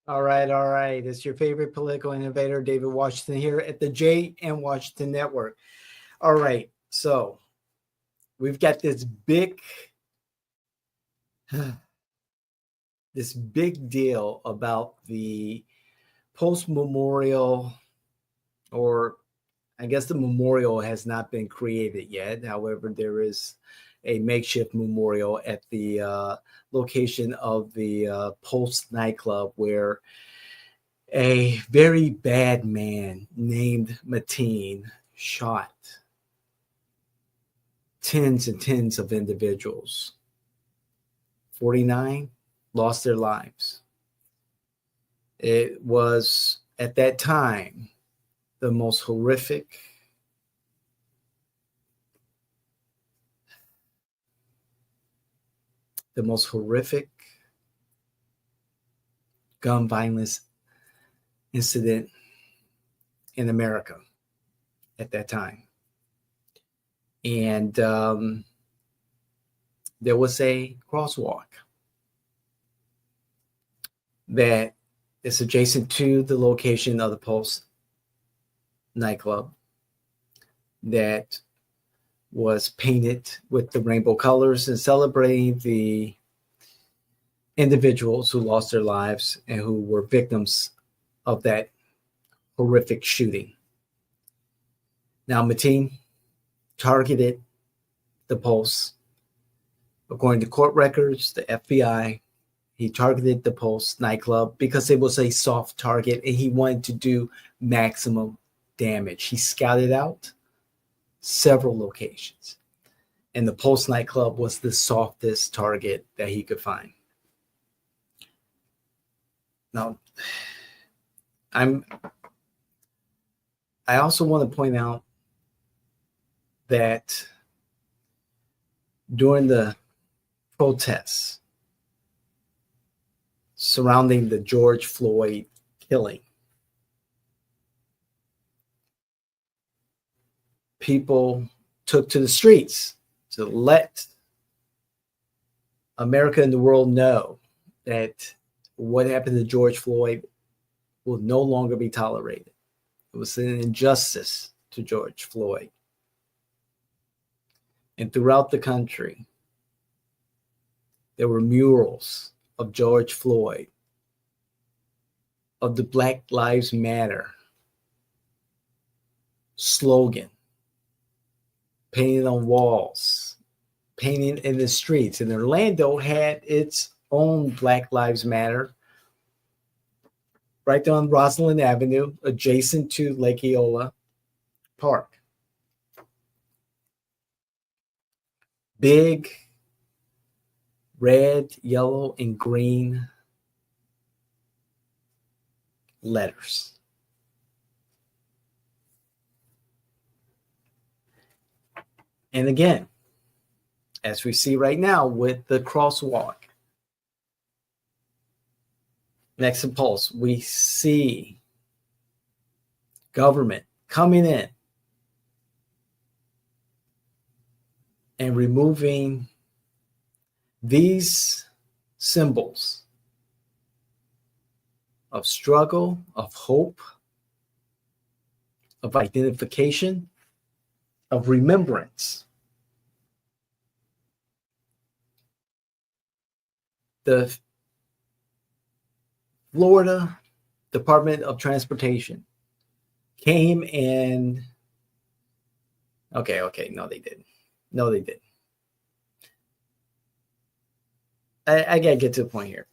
All right, all right. It's your favorite political innovator, David Washington, here at the J and Washington Network. All right, so we've got this big deal about the post memorial, or I guess the memorial has not been created yet. However, there is a makeshift memorial at the location of the Pulse nightclub where a very bad man named Mateen shot tens and tens of individuals. 49 lost their lives. It was at that time the most horrific, gun violence incident in America at that time. And there was a crosswalk that is adjacent to the location of the Pulse nightclub that was painted with the rainbow colors and celebrating the individuals who lost their lives and who were victims of that horrific shooting. Now, Mateen targeted the Pulse. According to court records, the FBI, he targeted the Pulse nightclub because it was a soft target and he wanted to do maximum damage. He scouted out several locations, and the Pulse nightclub was the softest target that he could find. Now, I also want to point out that during the protests surrounding the George Floyd killing, people took to the streets to let America and the world know that what happened to George Floyd will no longer be tolerated. It was an injustice to George Floyd. And throughout the country, there were murals of George Floyd, of the Black Lives Matter slogan, painted on walls, painted in the streets. And Orlando had its own Black Lives Matter right there on Rosslyn Avenue, adjacent to Lake Eola Park. Big red, yellow, and green letters. And again, as we see right now with the crosswalk next to Pulse, we see government coming in and removing these symbols of struggle, of hope, of identification, of remembrance. The Florida Department of Transportation came and no, they didn't. I gotta get to the point here,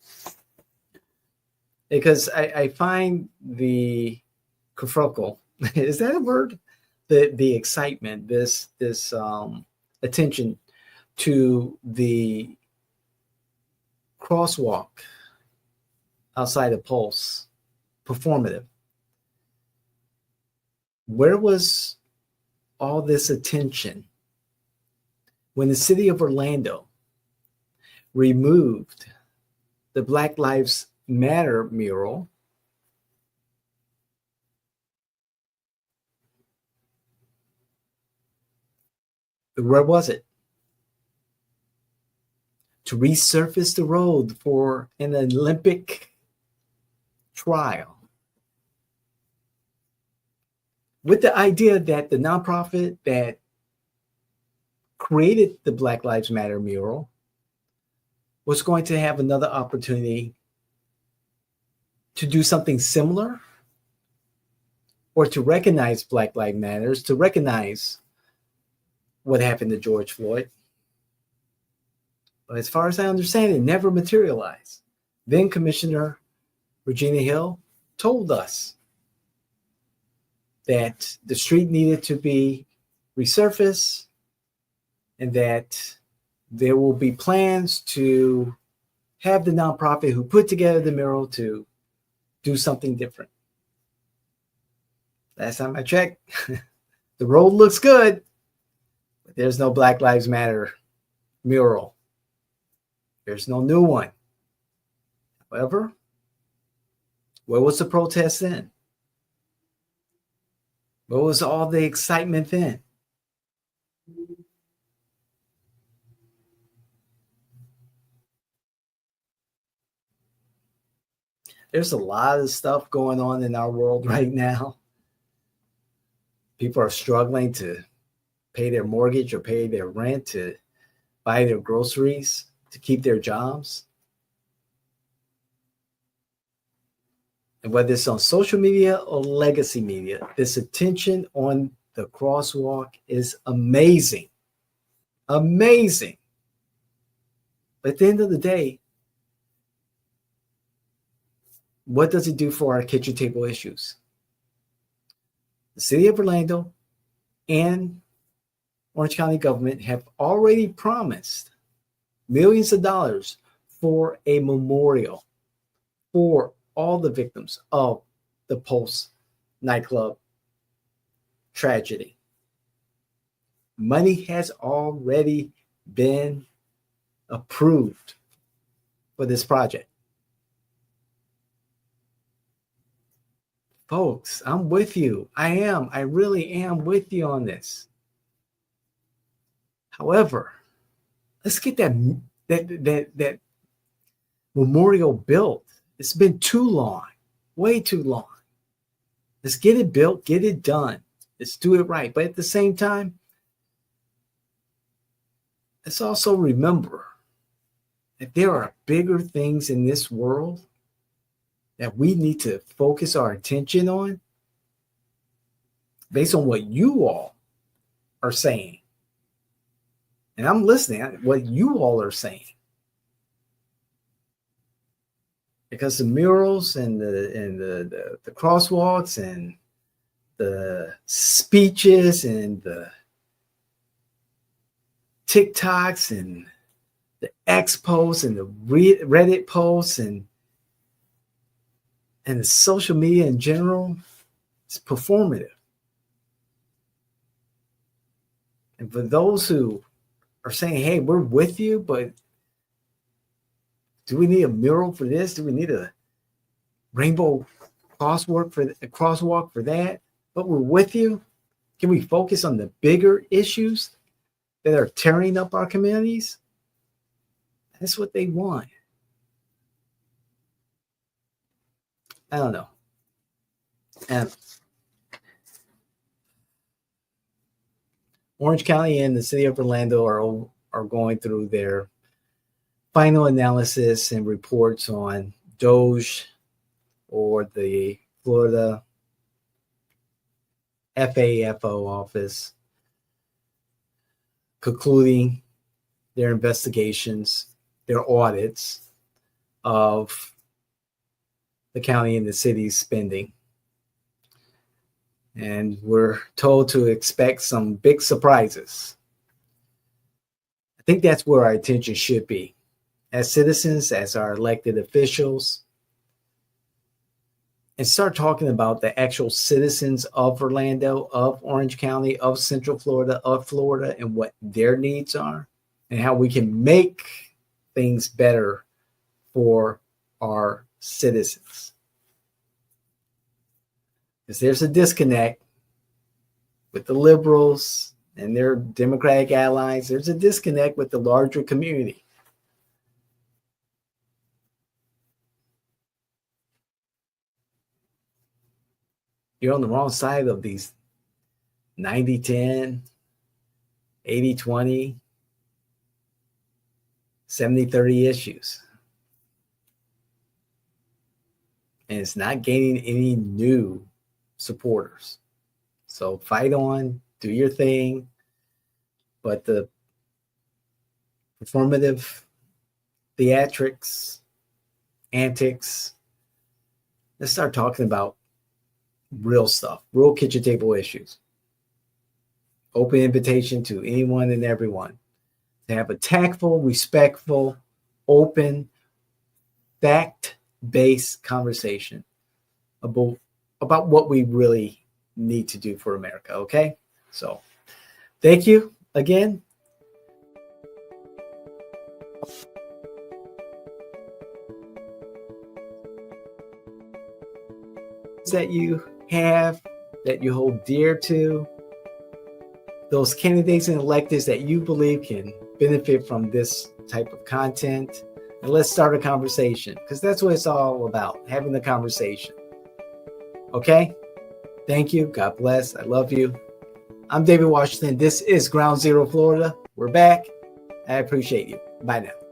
because I find the kerfuffle, is that a word? The excitement, this attention to the crosswalk outside of Pulse, performative. Where was all this attention when the city of Orlando removed the Black Lives Matter mural where was it? To resurface the road for an Olympic trial with the idea that the nonprofit that created the Black Lives Matter mural was going to have another opportunity to do something similar, or to recognize Black Lives Matters, to recognize what happened to George Floyd. But as far as I understand, it never materialized. Then Commissioner Regina Hill told us that the street needed to be resurfaced and that there will be plans to have the nonprofit who put together the mural to do something different. Last time I checked, the road looks good, but there's no Black Lives Matter mural. There's no new one. However, where was the protest then? Where was all the excitement then? There's a lot of stuff going on in our world right now. People are struggling to pay their mortgage or pay their rent, to buy their groceries, to keep their jobs. And whether it's on social media or legacy media, this attention on the crosswalk is amazing. Amazing. But at the end of the day, what does it do for our kitchen table issues? The city of Orlando and Orange County government have already promised millions of dollars for a memorial for all the victims of the Pulse nightclub tragedy. Money has already been approved for this project. Folks, I'm with you. I really am with you on this. However, let's get that memorial built. It's been too long, way too long. Let's get it built, get it done. Let's do it right. But at the same time, let's also remember that there are bigger things in this world that we need to focus our attention on based on what you all are saying. And I'm listening to what you all are saying. Because the murals and the crosswalks and the speeches and the TikToks and the X posts and the Reddit posts and the social media in general, it's performative. And for those who are saying, hey, we're with you, but do we need a mural for this? Do we need a rainbow crosswalk for that? But we're with you. Can we focus on the bigger issues that are tearing up our communities? That's what they want. I don't know. And Orange County and the city of Orlando are going through their final analysis and reports on Doge or the Florida FAFO office, concluding their investigations, their audits of the county and the city's spending. And we're told to expect some big surprises. I think that's where our attention should be. As citizens, as our elected officials, and start talking about the actual citizens of Orlando, of Orange County, of Central Florida, of Florida, and what their needs are, and how we can make things better for our citizens. Because there's a disconnect with the liberals and their Democratic allies. There's a disconnect with the larger community. you're on the wrong side of these 90-10, 80-20, 70-30 issues. And it's not gaining any new supporters. So fight on, do your thing. But the performative theatrics, antics, let's start talking about real stuff, real kitchen table issues. Open invitation to anyone and everyone to have a tactful, respectful, open, fact-based conversation about what we really need to do for America, okay? So thank you again. That you have, that you hold dear to, those candidates and electeds that you believe can benefit from this type of content. And let's start a conversation, because that's what it's all about, having the conversation. Okay? Thank you. God bless. I love you. I'm David Washington. This is Ground Zero Florida. We're back. I appreciate you. Bye now.